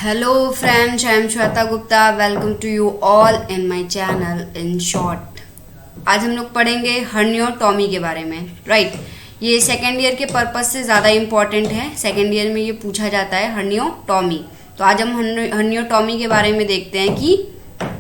Hello friends, I am Shweta Gupta. Welcome to you all in my channel in short. आज हम लोग पढ़ेंगे हर्नियोटॉमी के बारे में, राइट। ये सेकेंड ईयर के पर्पस से ज़्यादा इम्पॉर्टेंट है। सेकेंड ईयर में ये पूछा जाता है हर्नियोटॉमी। तो आज हम हर्नियोटॉमी के बारे में देखते हैं कि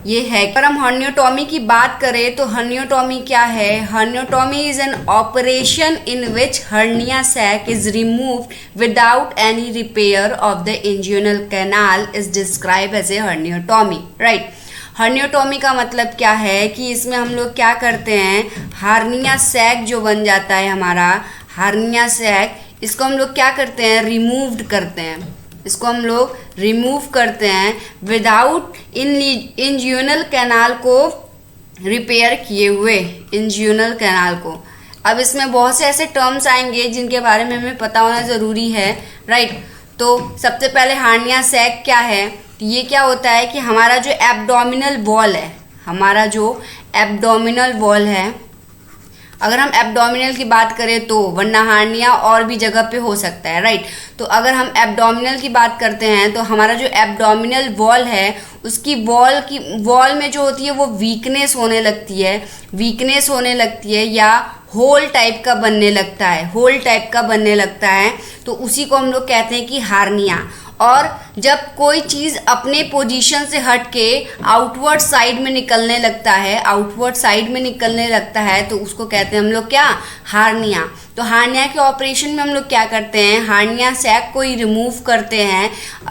ये है। अगर हम हर्नियोटॉमी की बात करें तो हर्नियोटॉमी क्या है? Herniotomy is an operation in which hernia sac is removed without any repair of the inguinal canal is describe as a herniotomy, right. Herniotomy का मतलब क्या है कि इसमें हम लोग क्या करते हैं, हर्निया सैक जो बन जाता है हमारा हर्निया सैक, इसको हम लोग क्या करते हैं, रिमूव्ड करते हैं। इसको हम लोग रिमूव करते हैं विदाउट इंजियोनल कैनाल को रिपेयर किए हुए, इंजियोनल कैनाल को। अब इसमें बहुत से ऐसे टर्म्स आएंगे जिनके बारे में हमें पता होना ज़रूरी है, राइट। तो सबसे पहले हर्निया सैक क्या है? तो ये क्या होता है कि हमारा जो एब्डोमिनल वॉल है, हमारा जो एब्डोमिनल वॉल है, अगर हम एब्डोमिनल की बात करें तो, वरना हार्निया और भी जगह पे हो सकता है, राइट। तो अगर हम एब्डोमिनल की बात करते हैं तो हमारा जो एब्डोमिनल वॉल है उसकी वॉल में जो होती है वो वीकनेस होने लगती है या होल टाइप का बनने लगता है, तो उसी को हम लोग कहते हैं कि हार्निया। और जब कोई चीज़ अपने पोजीशन से हट के आउटवर्ड साइड में निकलने लगता है तो उसको कहते हैं हम लोग क्या, हार्निया। तो हार्निया के ऑपरेशन में हम लोग क्या करते हैं, हार्निया सैक को ही रिमूव करते हैं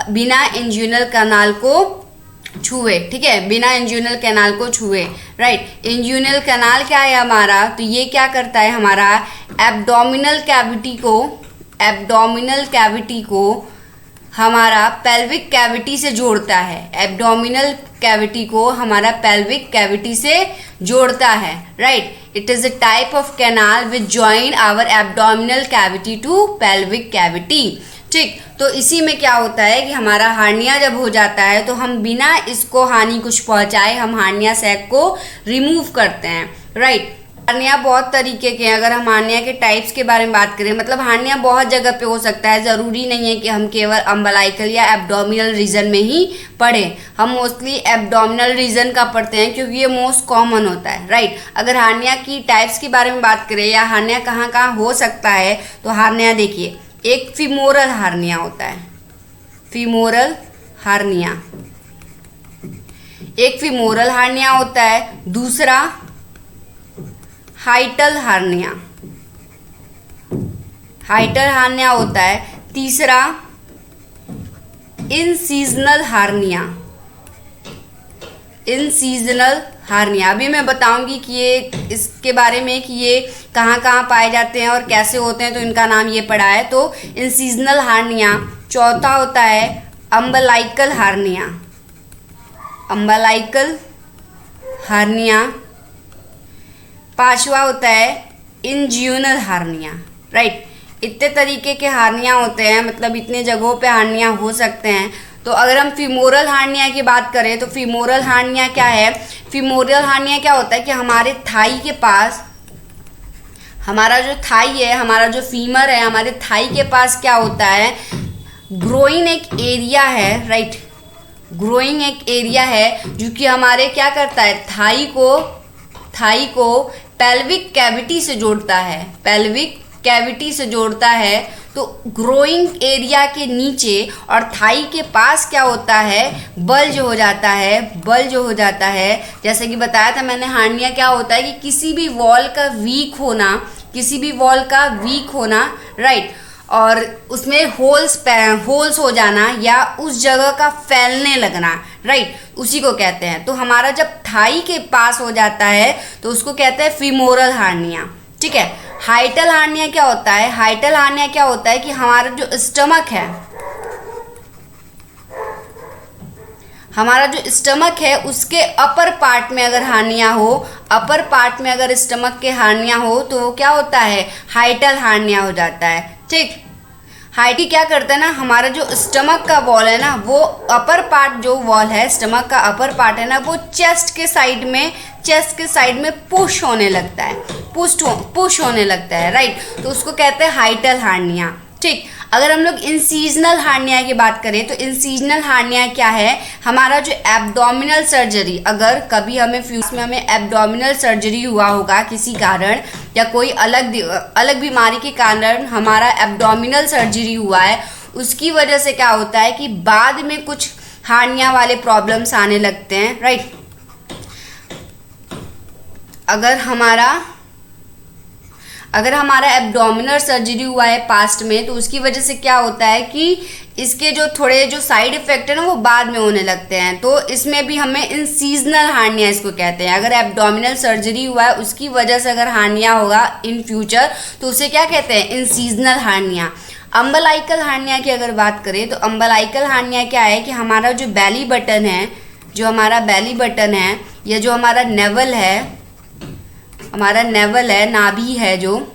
बिना इंजियोनल कैनाल को छुए, ठीक है, बिना इंजियोनल कैनाल को छुए, राइट। इंजियोनल कैनाल क्या है हमारा? तो ये क्या करता है, हमारा एब्डोमिनल कैविटी को हमारा पेल्विक कैविटी से जोड़ता है। एब्डोमिनल कैविटी को हमारा पेल्विक कैविटी से जोड़ता है, right. It is a type of canal which join our abdominal cavity to pelvic cavity, ठीक। तो इसी में क्या होता है कि हमारा हार्निया जब हो जाता है तो हम बिना इसको हानि कुछ पहुंचाए हम हार्निया सैक को रिमूव करते हैं, राइट। हार्निया बहुत तरीके के हैं। अगर हम हार्निया के टाइप्स के बारे में बात करें, मतलब हार्निया बहुत जगह पे हो सकता है, ज़रूरी नहीं है कि हम केवल अम्बलाइकल या एब्डोमिनल रीजन में ही पढ़ें। हम मोस्टली एब्डोमिनल रीजन का पढ़ते हैं क्योंकि ये मोस्ट कॉमन होता है, राइट। अगर हार्निया की टाइप्स के बारे में बात करें या हार्निया कहाँ कहाँ हो सकता है, तो हार्निया देखिए, एक फीमोरल हार्निया होता है, एक फीमोरल हार्निया होता है। दूसरा हाइटल हार्निया होता है। तीसरा इंसीजनल हार्निया। अभी मैं बताऊंगी कि ये इसके बारे में कि ये कहाँ कहाँ पाए जाते हैं और कैसे होते हैं, तो इनका नाम ये पड़ा है। तो इंसीजनल हार्निया। चौथा होता है अम्बलाइकल हार्निया। पांचवा होता है इंजियोनल हार्निया, राइट। इतने तरीके के हार्निया होते हैं, मतलब इतने जगहों पे हार्निया हो सकते हैं। तो अगर हम फीमोरल हार्निया की बात करें तो फीमोरल हार्निया क्या है? फीमोरल हार्निया क्या होता है कि हमारे थाई के पास, हमारा जो थाई है, हमारा जो फीमर है, हमारे थाई के पास क्या होता है, ग्रोइंग एक एरिया है, राइट। ग्रोइंग एक एरिया है जो कि हमारे क्या करता है, थाई को पेल्विक कैविटी से जोड़ता है। तो ग्रोइंग एरिया के नीचे और थाई के पास क्या होता है, बल्ज हो जाता है। जैसे कि बताया था मैंने, हार्निया क्या होता है कि किसी भी वॉल का वीक होना, राइट, और उसमें होल्स हो जाना या उस जगह का फैलने लगना, राइट, उसी को कहते हैं। तो हमारा जब थाई के पास हो जाता है तो उसको कहते हैं फीमोरल हार्निया, ठीक है। हाइटल हार्निया क्या होता है? हाइटल हार्निया क्या होता है कि हमारा जो स्टमक है उसके अपर पार्ट में अगर हार्निया हो, तो वो क्या होता है, हाइटल हार्निया हो जाता है, ठीक। हाइटी क्या करता है ना, हमारा जो स्टमक का वॉल है ना, वो अपर पार्ट जो वॉल है, स्टमक का अपर पार्ट है ना, वो चेस्ट के साइड में पुश होने लगता है, राइट। तो उसको कहते हैं हाइटल हार्निया, ठीक। अगर हम लोग इंसीजनल हार्निया की बात करें तो इंसीजनल हार्निया क्या है, हमारा जो एब्डोमिनल सर्जरी, अगर कभी हमें फ्यूचर में हमें एब्डोमिनल सर्जरी हुआ होगा किसी कारण, या कोई अलग बीमारी के कारण हमारा एब्डोमिनल सर्जरी हुआ है, उसकी वजह से क्या होता है कि बाद में कुछ हार्निया वाले प्रॉब्लम्स आने लगते हैं, राइट। अगर हमारा एब्डोमिनल सर्जरी हुआ है पास्ट में, तो उसकी वजह से क्या होता है कि इसके जो साइड इफेक्ट है ना वो बाद में होने लगते हैं, तो इसमें भी हमें इंसीजनल हार्निया इसको कहते हैं। अगर एब्डोमिनल सर्जरी हुआ है उसकी वजह से अगर हार्निया होगा इन फ्यूचर तो उसे क्या कहते हैं, इंसीजनल हार्निया। अम्बलाइकल हार्निया की अगर बात करें तो अम्बलाइकल हार्निया क्या है कि हमारा जो बेली बटन है, या जो हमारा नेवल है, नाभि है, जो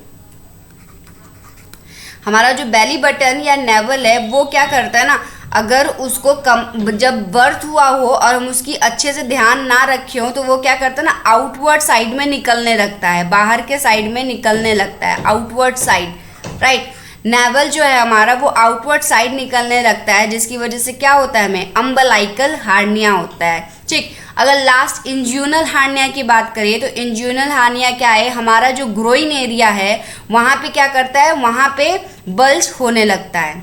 हमारा जो बेली बटन या नेवल है वो क्या करता है ना, अगर उसको जब बर्थ हुआ हो और हम उसकी अच्छे से ध्यान ना रखे हो तो वो क्या करता है ना, आउटवर्ड साइड में निकलने लगता है, बाहर के साइड में निकलने लगता है, आउटवर्ड साइड, राइट। नेवल जो है हमारा वो आउटवर्ड साइड निकलने लगता है, जिसकी वजह से क्या होता है, हमें अम्बलाइकल हार्निया होता है, ठीक। अगर लास्ट इंज्यूनल हार्निया की बात करें तो इंज्यूनल हार्निया क्या है, हमारा जो ग्रोइन एरिया है वहाँ पे क्या करता है, वहाँ पे बल्ज होने लगता है।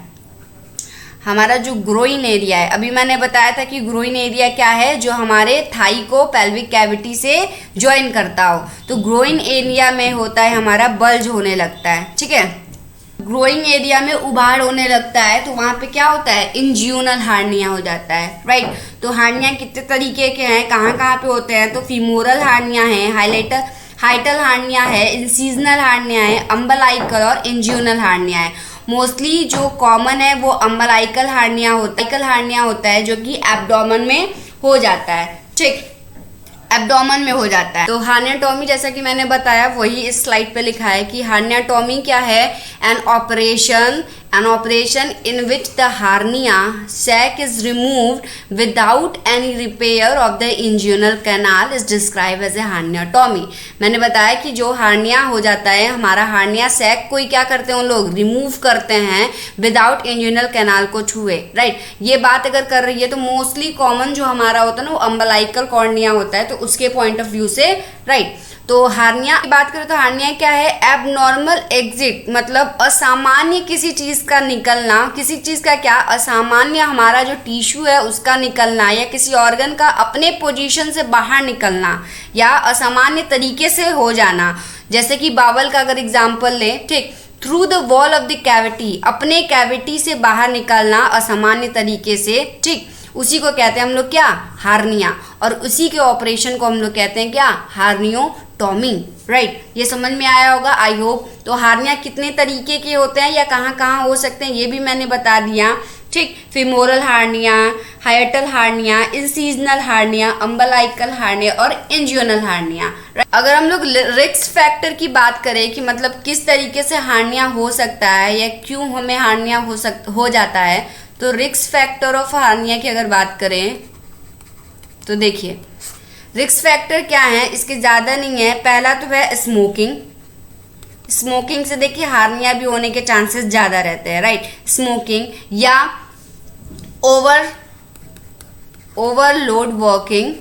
हमारा जो ग्रोइन एरिया है, अभी मैंने बताया था कि ग्रोइन एरिया क्या है, जो हमारे थाई को पेल्विक कैविटी से ज्वाइन करता हो, तो ग्रोइन एरिया में होता है हमारा बल्ज होने लगता है, ठीक है। ग्रोइंग एरिया में उभार होने लगता है तो वहाँ पे क्या होता है, इंज्यूनल हार्निया हो जाता है, राइट। तो हार्निया कितने तरीके के हैं, कहाँ कहाँ पे होते हैं, तो फीमोरल हार्निया है, हाइटल हार्निया है, इंसीजनल हार्निया है, अम्बलाइकल और इंज्यूनल हार्निया है। मोस्टली जो कॉमन है वो अम्बलाइकल हार्निया होता है, जो कि एब्डोमेन में हो जाता है, ठीक, एब्डोमेन में हो जाता है। तो हार्नियाटॉमी जैसा कि मैंने बताया वही इस स्लाइड पे लिखा है कि हार्नियाटॉमी क्या है, an operation in which the hernia sac is removed without any repair of the inguinal canal is describe as a herniotomy. मैंने बताया कि जो हार्निया हो जाता है, हमारा हार्निया सैक को ही क्या करते हैं उन लोग, रिमूव करते हैं विदाउट इंज्यूनल कैनाल को छुए, राइट। ये बात अगर कर रही है तो मोस्टली कॉमन जो हमारा होता है ना वो अम्बलाइकल कॉर्निया होता है, तो उसके पॉइंट ऑफ व्यू से, राइट। तो हार्निया की बात करें तो हार्निया क्या है, एबनॉर्मल एग्जिट, मतलब असामान्य किसी चीज़ का निकलना, किसी चीज़ का क्या, असामान्य हमारा जो टिश्यू है उसका निकलना, या किसी ऑर्गन का अपने पोजीशन से बाहर निकलना, या असामान्य तरीके से हो जाना। जैसे कि बावल का अगर एग्जाम्पल लें, ठीक, through the wall of the cavity, अपने कैविटी से बाहर निकलना असामान्य तरीके से, ठीक, उसी को कहते हैं हम लोग क्या, हार्निया, और उसी के ऑपरेशन को हम लोग कहते हैं क्या, हार्नियोटॉमी, राइट। ये समझ में आया होगा आई होप। तो हार्निया कितने तरीके के होते हैं या कहाँ कहाँ हो सकते हैं ये भी मैंने बता दिया, ठीक। Femoral hernia, हाइटल hernia, incisional hernia, umbilical hernia और इंज्यूनल हार्निया। अगर हम लोग रिस्क फैक्टर की बात करें कि मतलब किस तरीके से हार्निया हो सकता है या क्यों हमें हार्निया हो जाता है, तो रिस्क फैक्टर ऑफ हार्निया की अगर बात करें तो देखिए रिस्क फैक्टर क्या है, इसके ज़्यादा नहीं है। पहला तो है स्मोकिंग से देखिए हार्निया भी होने के चांसेस ज़्यादा रहते हैं, राइट। स्मोकिंग या ओवरलोड वर्किंग,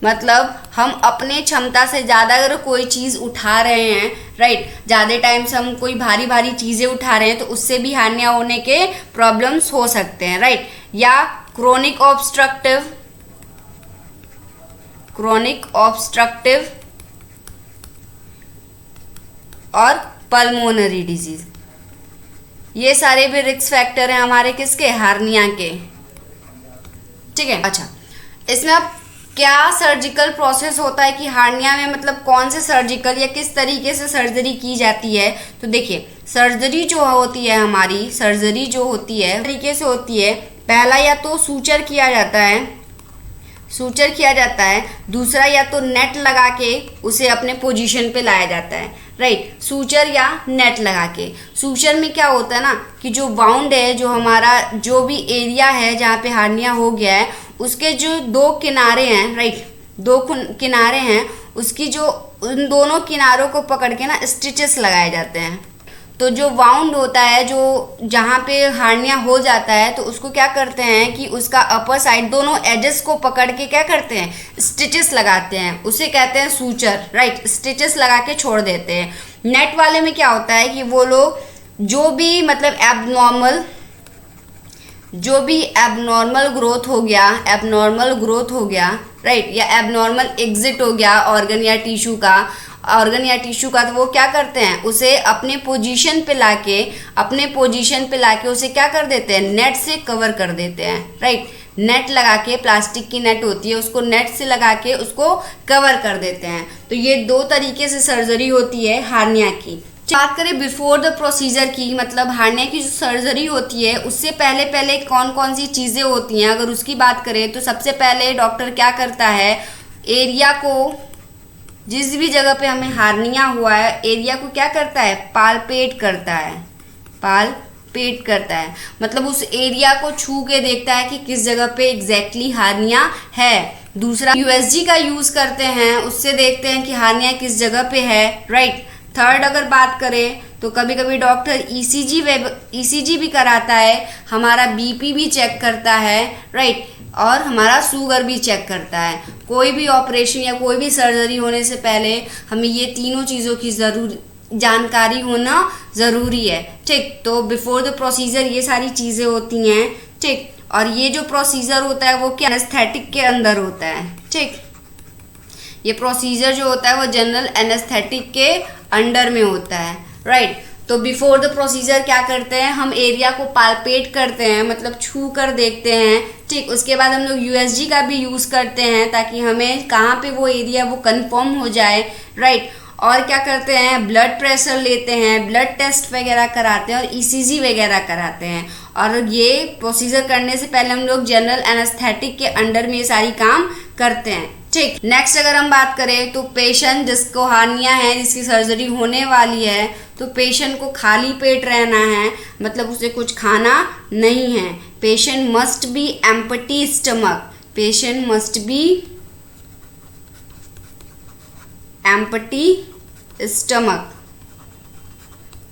मतलब हम अपने क्षमता से ज़्यादा अगर कोई चीज़ उठा रहे हैं, राइट, ज़्यादा टाइम से हम कोई भारी भारी चीज़ें उठा रहे हैं तो उससे भी हार्निया होने के प्रॉब्लम्स हो सकते हैं, राइट। या क्रोनिक ऑब्स्ट्रक्टिव और पल्मोनरी डिजीज, ये सारे भी रिस्क फैक्टर हैं हमारे किसके, हार्निया के, ठीक है। अच्छा, इसमें अब क्या सर्जिकल प्रोसेस होता है कि हार्निया में मतलब कौन से सर्जिकल या किस तरीके से सर्जरी की जाती है, तो देखिए सर्जरी जो होती है हमारी, सर्जरी जो होती है तरीके से होती है। पहला या तो सूचर किया जाता है, दूसरा या तो नेट लगा के उसे अपने पोजीशन पे लाया जाता है, राइट। सूचर या नेट लगा के, सूचर में क्या होता है ना कि जो वाउंड है, जो हमारा जो भी एरिया है जहाँ पे हार्निया हो गया है, उसके जो दो किनारे हैं, राइट, दो किनारे हैं, उसकी जो उन दोनों किनारों को पकड़ के ना स्टिचेस लगाए जाते हैं। तो जो वाउंड होता है, जो जहाँ पे हार्निया हो जाता है, तो उसको क्या करते हैं कि उसका अपर साइड दोनों एजेस को पकड़ के क्या करते हैं, स्टिचेस लगाते हैं, उसे कहते हैं सूचर, राइट। स्टिचेस लगा के छोड़ देते हैं। नेट वाले में क्या होता है कि वो लोग जो भी मतलब एबनॉर्मल ग्रोथ हो गया, राइट, या एबनॉर्मल एग्जिट हो गया ऑर्गन या टिश्यू का, तो वो क्या करते हैं, उसे अपने पोजीशन पे लाके उसे क्या कर देते हैं, नेट से कवर कर देते हैं, राइट। नेट लगा के, प्लास्टिक की नेट होती है, उसको नेट से लगा के उसको कवर कर देते हैं। तो ये 2 तरीके से सर्जरी होती है हार्निया की। बात करें बिफोर द प्रोसीजर की, मतलब हार्निया की जो सर्जरी होती है उससे पहले कौन कौन सी चीज़ें होती हैं, अगर उसकी बात करें तो सबसे पहले डॉक्टर क्या करता है, एरिया को, जिस भी जगह पे हमें हार्निया हुआ है, एरिया को क्या करता है, पालपेट करता है, मतलब उस एरिया को छू के देखता है कि किस जगह पे एग्जैक्टली हार्निया है। दूसरा यूएसजी का यूज़ करते हैं, उससे देखते हैं कि हार्निया किस जगह पे है, राइट। थर्ड अगर बात करें तो कभी कभी डॉक्टर ईसीजी भी कराता है, हमारा बीपी भी चेक करता है, राइट, और हमारा शुगर भी चेक करता है। कोई भी ऑपरेशन या कोई भी सर्जरी होने से पहले हमें ये तीनों चीज़ों की जानकारी होना ज़रूरी है, ठीक। तो बिफोर द प्रोसीजर ये सारी चीज़ें होती हैं, ठीक। और ये जो प्रोसीजर होता है वो क्या एनेस्थेटिक के अंदर होता है, ठीक। ये प्रोसीजर जो होता है वो जनरल एनेस्थेटिक के अंडर में होता है, राइट। तो बिफोर द प्रोसीजर क्या करते हैं, हम एरिया को पालपेट करते हैं, मतलब छू कर देखते हैं, ठीक। उसके बाद हम लोग यूएसजी का भी यूज़ करते हैं ताकि हमें कहाँ पे वो एरिया वो कंफर्म हो जाए, राइट। और क्या करते हैं, ब्लड प्रेशर लेते हैं, ब्लड टेस्ट वगैरह कराते हैं और ईसीजी वगैरह कराते हैं। और ये प्रोसीजर करने से पहले हम लोग जनरल एनेस्थेटिक के अंडर में ये सारी काम करते हैं, ठीक। नेक्स्ट अगर हम बात करें तो पेशेंट जिसको हार्निया है, जिसकी सर्जरी होने वाली है, तो पेशेंट को खाली पेट रहना है, मतलब उसे कुछ खाना नहीं है। Patient must be empty stomach,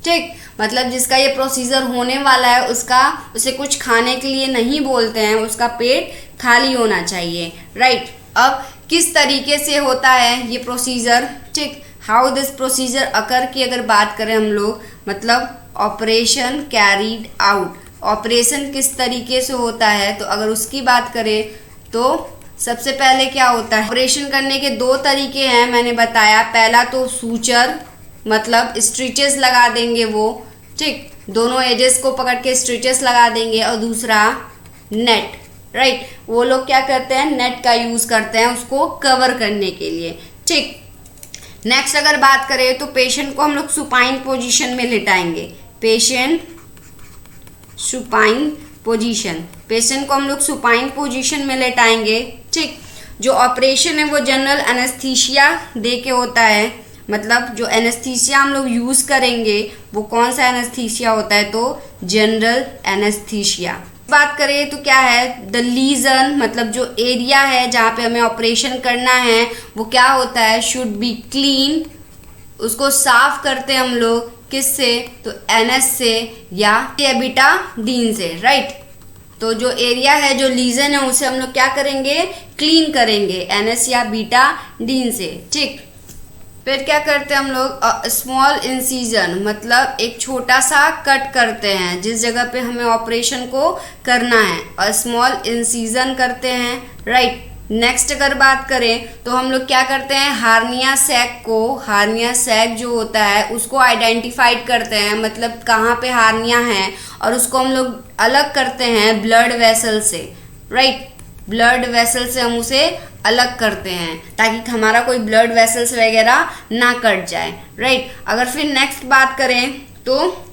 ठीक। मतलब जिसका ये प्रोसीजर होने वाला है उसे कुछ खाने के लिए नहीं बोलते हैं, उसका पेट खाली होना चाहिए, राइट। अब किस तरीके से होता है ये प्रोसीजर, ठीक। हाउ दिस प्रोसीजर अकर की अगर बात करें हम लोग, मतलब ऑपरेशन कैरीड आउट, ऑपरेशन किस तरीके से होता है, तो अगर उसकी बात करें तो सबसे पहले क्या होता है, ऑपरेशन करने के 2 तरीके हैं, मैंने बताया। पहला तो सूचर, मतलब स्टिचेस लगा देंगे वो, ठीक, दोनों एजेस को पकड़ के स्टिचेस लगा देंगे। और दूसरा नेट, राइट, वो लोग क्या करते हैं, नेट का यूज़ करते हैं उसको कवर करने के लिए, ठीक। नेक्स्ट अगर बात करें तो पेशेंट को हम लोग सुपाइन पोजीशन में लेटाएंगे, पेशेंट को हम लोग सुपाइन पोजीशन में लेटाएंगे, ठीक। जो ऑपरेशन है वो जनरल एनेस्थीसिया दे के होता है, मतलब जो एनेस्थीसिया हम लोग यूज़ करेंगे वो कौन सा एनेस्थीसिया होता है, तो जनरल एनेस्थीसिया। बात करें तो क्या है, द लीजन, मतलब जो एरिया है जहाँ पे हमें ऑपरेशन करना है वो क्या होता है, शुड बी क्लीन, उसको साफ करते हैं हम लोग, किससे, तो एनएस से या बीटाडीन से, राइट। तो जो एरिया है, जो लीजन है, उसे हम लोग क्या करेंगे, क्लीन करेंगे एनएस या बीटाडीन से, ठीक। फिर क्या करते हैं हम लोग, स्मॉल इंसीजन, मतलब एक छोटा सा कट करते हैं जिस जगह पे हमें ऑपरेशन को करना है, और स्मॉल इंसीजन करते हैं, राइट। नेक्स्ट अगर बात करें तो हम लोग क्या करते हैं, हार्निया सैक जो होता है उसको आइडेंटिफाइड करते हैं, मतलब कहाँ पे हार्निया है, और उसको हम लोग अलग करते हैं ब्लड वेसल से, राइट। ब्लड वेसल से हम उसे अलग करते हैं ताकि हमारा कोई ब्लड वेसल्स वगैरह ना कट जाए, राइट। अगर फिर नेक्स्ट बात करें तो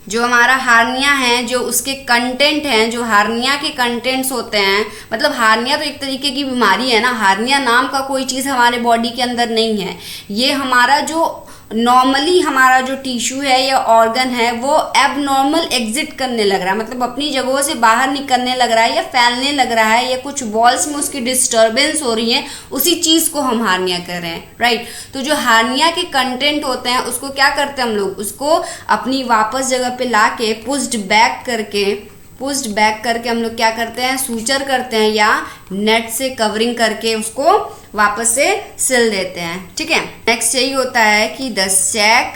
जो हमारा हार्निया है, जो उसके कंटेंट हैं, जो हार्निया के कंटेंट्स होते हैं, मतलब हार्निया तो एक तरीके की बीमारी है ना, हार्निया नाम का कोई चीज़ हमारे बॉडी के अंदर नहीं है, ये हमारा जो नॉर्मली हमारा जो टिश्यू है या ऑर्गन है वो एबनॉर्मल एग्जिट करने लग रहा है, मतलब अपनी जगहों से बाहर निकलने लग रहा है या फैलने लग रहा है या कुछ वॉल्स में उसकी डिस्टर्बेंस हो रही है, उसी चीज़ को हम हार्निया कर रहे हैं, राइट। तो जो हार्निया के कंटेंट होते हैं उसको क्या करते हैं हम लोग, उसको अपनी वापस जगह पे ला के पुश्ड बैक करके हम लोग क्या करते हैं, सूचर करते हैं या नेट से कवरिंग करके उसको वापस से सिल देते हैं, ठीक है। नेक्स्ट यही होता है कि द सैक,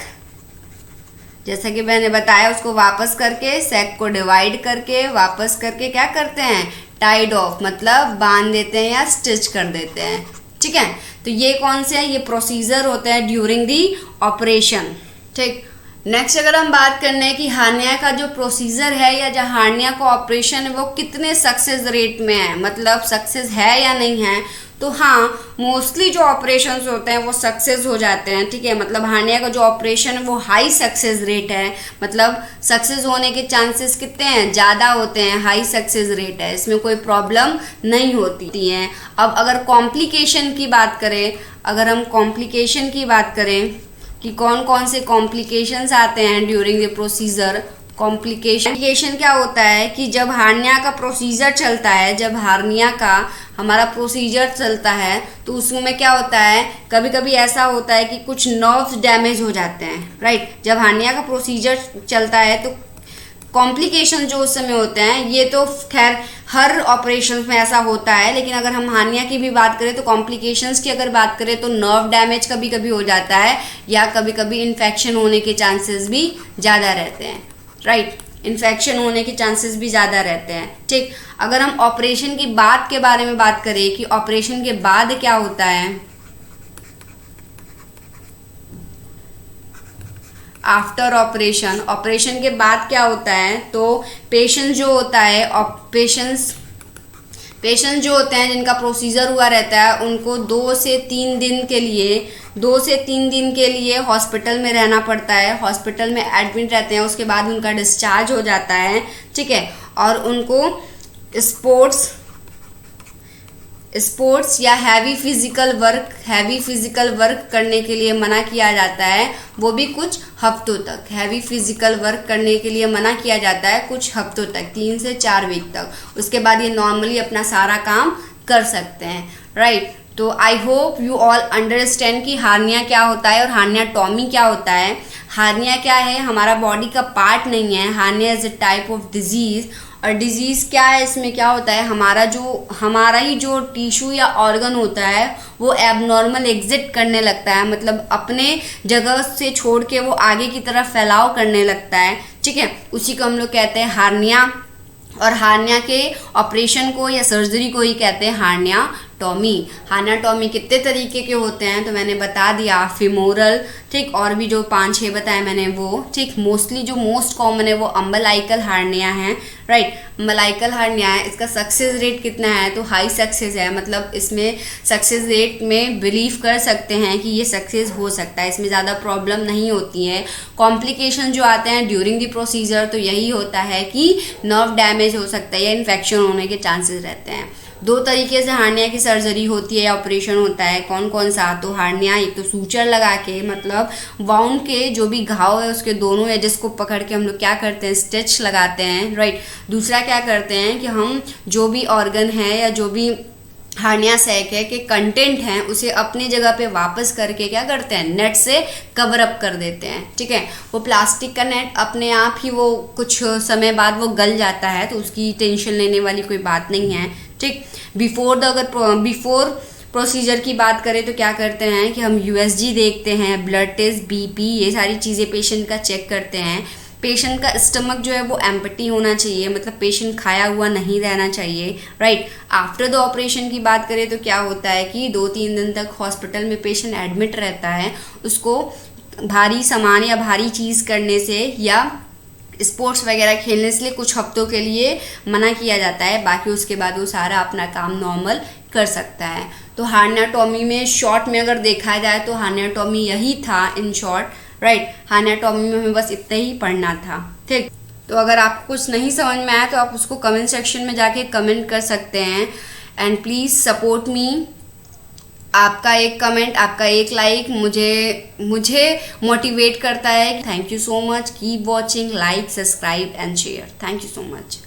जैसा कि मैंने बताया, उसको वापस करके सैक को डिवाइड करके वापस करके क्या करते हैं, टाइड ऑफ, मतलब बांध देते हैं या स्टिच कर देते हैं, ठीक है। तो ये कौन से हैं, ये प्रोसीजर होते हैं ड्यूरिंग दी ऑपरेशन, ठीक। नेक्स्ट अगर हम बात करने हैं कि हार्निया का जो प्रोसीजर है या जो हार्निया का ऑपरेशन है वो कितने सक्सेस रेट में है, मतलब सक्सेस है या नहीं है, तो हाँ, मोस्टली जो ऑपरेशंस होते हैं वो सक्सेस हो जाते हैं, ठीक है। मतलब हार्निया का जो ऑपरेशन है वो हाई सक्सेस रेट है, मतलब सक्सेस होने के चांसेस कितने हैं, ज़्यादा होते हैं, हाई सक्सेस रेट है, इसमें कोई प्रॉब्लम नहीं होती है। अब अगर कॉम्प्लिकेशन की बात करें, अगर हम कॉम्प्लिकेशन की बात करें कि कौन कौन से कॉम्प्लिकेशंस आते हैं ड्यूरिंग द प्रोसीजर। कॉम्प्लिकेशन क्या होता है कि जब हार्निया का प्रोसीजर चलता है, जब हार्निया का हमारा प्रोसीजर चलता है तो उसमें क्या होता है, कभी कभी ऐसा होता है कि कुछ नर्व्स डैमेज हो जाते हैं, राइट। जब हार्निया का प्रोसीजर चलता है तो कॉम्प्लिकेशन जो उस समय होते हैं, ये तो खैर हर ऑपरेशन में ऐसा होता है, लेकिन अगर हम हार्निया की भी बात करें तो कॉम्प्लिकेशंस की अगर बात करें तो नर्व डैमेज कभी कभी हो जाता है या कभी कभी इन्फेक्शन होने के चांसेस भी ज़्यादा रहते हैं, राइट। इन्फेक्शन होने के चांसेस भी ज़्यादा रहते हैं, ठीक। अगर हम ऑपरेशन की बात के बारे में बात करें कि ऑपरेशन के बाद क्या होता है, आफ्टर ऑपरेशन, ऑपरेशन के बाद क्या होता है, तो पेशेंट जो होता है, पेशेंट जो होते हैं जिनका प्रोसीजर हुआ रहता है उनको 2 से 3 दिन के लिए हॉस्पिटल में रहना पड़ता है, हॉस्पिटल में एडमिट रहते हैं, उसके बाद उनका डिस्चार्ज हो जाता है, ठीक है। और उनको स्पोर्ट्स या हैवी फिजिकल वर्क करने के लिए मना किया जाता है, वो भी कुछ हफ्तों तक। हैवी फिजिकल वर्क करने के लिए मना किया जाता है कुछ हफ्तों तक, 3 से 4 वीक तक। उसके बाद ये नॉर्मली अपना सारा काम कर सकते हैं, राइट। तो I hope you all understand कि हार्निया क्या होता है और हार्नियाटॉमी क्या होता है। हार्निया क्या है, हमारा बॉडी का पार्ट नहीं है, hernia is a type of disease. और डिजीज़ क्या है, इसमें क्या होता है, हमारा ही जो टिश्यू या ऑर्गन होता है वो एबनॉर्मल एग्जिट करने लगता है, मतलब अपने जगह से छोड़ के वो आगे की तरफ फैलाव करने लगता है, ठीक है। उसी को हम लोग कहते हैं हार्निया। और हार्निया के ऑपरेशन को या सर्जरी को ही कहते हैं हार्नियाटॉमी। हार्नियाटॉमी कितने तरीके के होते हैं तो मैंने बता दिया, फिमोरल, ठीक, और भी जो 5-6 बताए मैंने वो, ठीक। मोस्टली जो मोस्ट कॉमन है वो अम्बलाइकल हार्निया है, राइट। अम्बलाइकल हार्निया है, इसका सक्सेस रेट कितना है, तो हाई सक्सेस है, मतलब इसमें सक्सेस रेट में बिलीव कर सकते हैं कि ये सक्सेस हो सकता है, इसमें ज़्यादा प्रॉब्लम नहीं होती है। कॉम्प्लिकेशन जो आते हैं ड्यूरिंग द प्रोसीजर तो यही होता है कि नर्व डैमेज हो सकता है या इन्फेक्शन होने के चांसेस रहते हैं। 2 तरीके से हार्निया की सर्जरी होती है, ऑपरेशन होता है, कौन कौन सा, तो हार्निया एक तो सूचर लगा के, मतलब वाउंड के जो भी घाव है उसके दोनों एजेस को पकड़ के हम लोग क्या करते हैं, स्टिच लगाते हैं, राइट। दूसरा क्या करते हैं कि हम जो भी ऑर्गन है या जो भी हार्निया सैक है के कंटेंट हैं उसे अपनी जगह पे वापस करके क्या करते हैं, नेट से कवर अप कर देते हैं, ठीक है। वो प्लास्टिक का नेट अपने आप ही वो कुछ समय बाद वो गल जाता है, तो उसकी टेंशन लेने वाली कोई बात नहीं है, ठीक। बिफोर प्रोसीजर की बात करें तो क्या करते हैं कि हम USG देखते हैं, ब्लड टेस्ट, BP, ये सारी चीज़ें पेशेंट का चेक करते हैं। पेशेंट का स्टमक जो है वो एम्प्टी होना चाहिए, मतलब पेशेंट खाया हुआ नहीं रहना चाहिए, राइट। आफ्टर द ऑपरेशन की बात करें तो क्या होता है कि 2-3 दिन तक हॉस्पिटल में पेशेंट एडमिट रहता है, उसको भारी सामान या भारी चीज़ करने से या स्पोर्ट्स वगैरह खेलने से लिए कुछ हफ्तों के लिए मना किया जाता है, बाकी उसके बाद वो सारा अपना काम नॉर्मल कर सकता है। तो हार्नियाटॉमी में शॉर्ट में अगर देखा जाए तो हार्नियाटॉमी यही था इन शॉर्ट, राइट। हार्नियाटॉमी में हमें बस इतना ही पढ़ना था, ठीक। तो अगर आपको कुछ नहीं समझ में आया तो आप उसको कमेंट सेक्शन में जाके कमेंट कर सकते हैं। एंड प्लीज़ सपोर्ट मी आपका एक कमेंट, आपका एक लाइक मुझे मोटिवेट करता है। Thank you so much, keep watching, like, subscribe and share. Thank you so much.